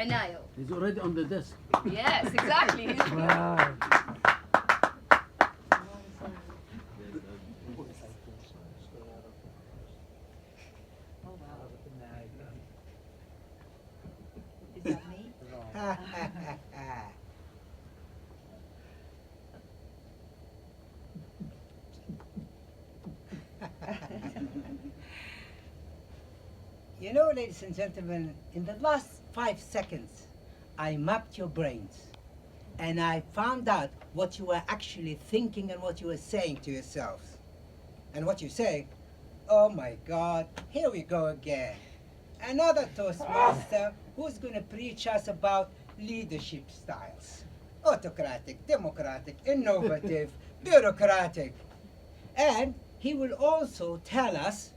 عناية. He's already on the desk. Yes, exactly. Wow. Oh wow. Is that me? You know, ladies and gentlemen, in the last 5 seconds, I mapped your brains and I found out what you were actually thinking and what you were saying to yourselves. And what you say, oh my God, here we go again. Another Toastmaster who's going to preach us about leadership styles. Autocratic, democratic, innovative, bureaucratic. And he will also tell us,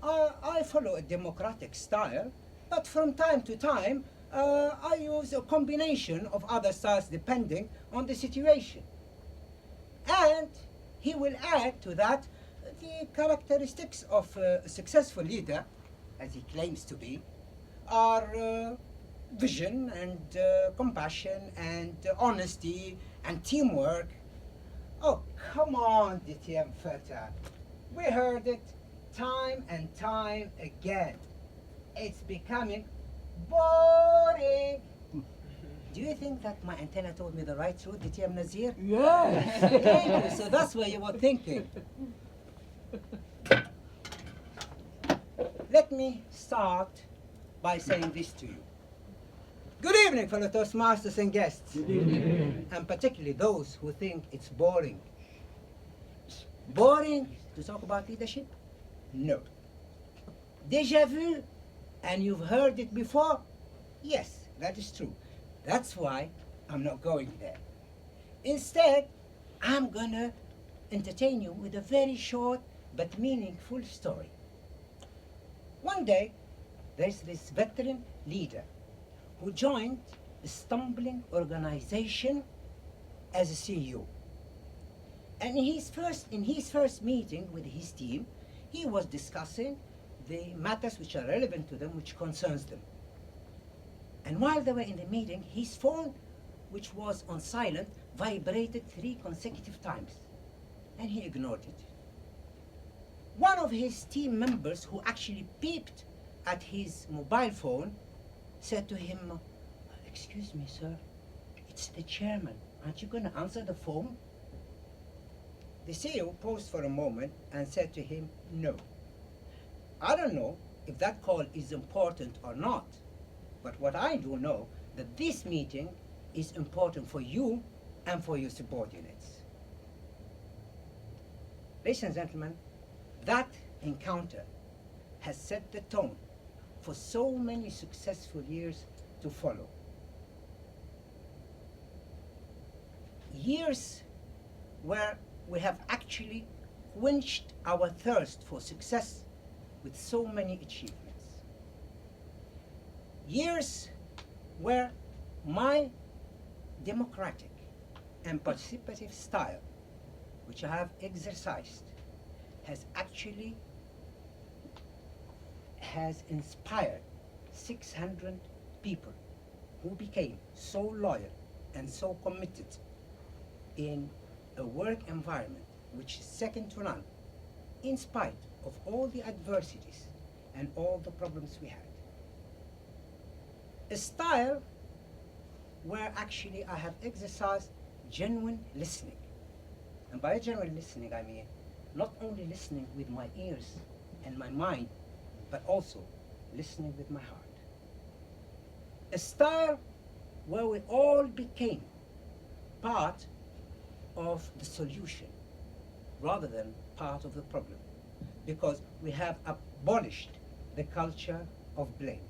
I follow a democratic style, but from time to time, I use a combination of other styles depending on the situation. And he will add to that the characteristics of a successful leader, as he claims to be, are vision and compassion and honesty and teamwork. Oh, come on, DTM Feta. We heard it time and time again. It's becoming boring. Do you think that my antenna told me the right truth, DTM Nazir? Yes. Thank you. So that's what you were thinking. Let me start by saying this to you. Good evening, fellow Toastmasters and guests. Good evening. And particularly those who think it's boring. Boring to talk about leadership? No. Déjà vu? And you've heard it before? Yes, that is true. That's why I'm not going there. Instead, I'm gonna entertain you with a very short but meaningful story. One day, there's this veteran leader who joined a stumbling organization as a CEO. And in his first meeting with his team, he was discussing the matters which are relevant to them, which concerns them. And while they were in the meeting, his phone, which was on silent, vibrated 3 consecutive times, and he ignored it. One of his team members, who actually peeped at his mobile phone, said to him, "Excuse me, sir, it's the chairman. Aren't you going to answer the phone?" The CEO paused for a moment and said to him, "No. I don't know if that call is important or not, but what I do know that this meeting is important for you and for your subordinates." Ladies and gentlemen, that encounter has set the tone for so many successful years to follow. Years where we have actually quenched our thirst for success with so many achievements. Years where my democratic and participative style, which I have exercised, has inspired 600 people who became so loyal and so committed in a work environment which is second to none, in spite of all the adversities and all the problems we had. A style where actually I have exercised genuine listening. And by genuine listening, I mean not only listening with my ears and my mind, but also listening with my heart. A style where we all became part of the solution rather than part of the problem, because we have abolished the culture of blame.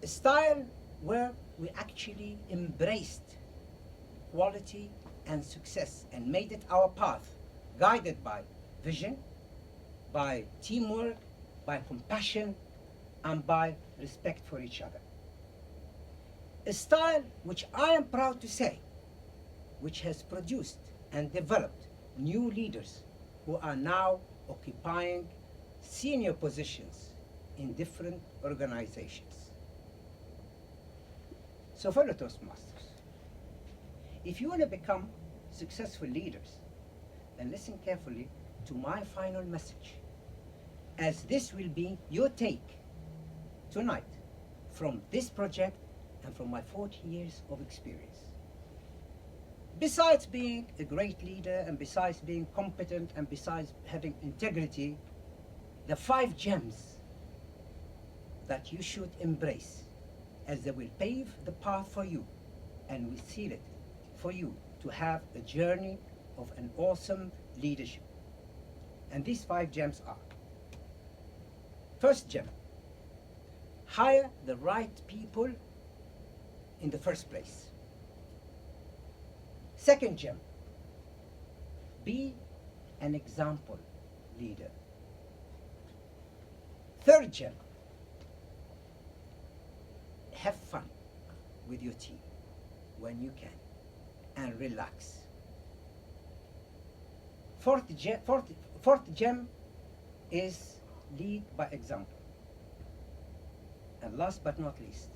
A style where we actually embraced quality and success and made it our path, guided by vision, by teamwork, by compassion, and by respect for each other. A style which I am proud to say, which has produced and developed new leaders who are now occupying senior positions in different organizations. So fellow Toastmasters, if you want to become successful leaders, then listen carefully to my final message, as this will be your take tonight from this project and from my 40 years of experience. Besides being a great leader, and besides being competent, and besides having integrity, the 5 gems that you should embrace, as they will pave the path for you and will seal it for you to have a journey of an awesome leadership. And these 5 gems are: first gem, hire the right people in the first place. Second gem, be an example leader. Third gem, have fun with your team when you can and relax. Fourth gem is lead by example. And last but not least,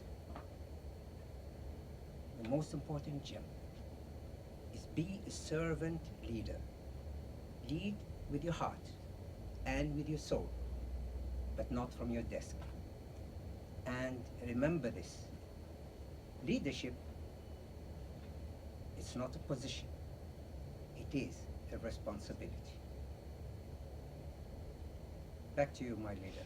the most important gem is be a servant leader. Lead with your heart and with your soul, but not from your desk. And remember this, leadership is not a position, it is a responsibility. Back to you, my leader.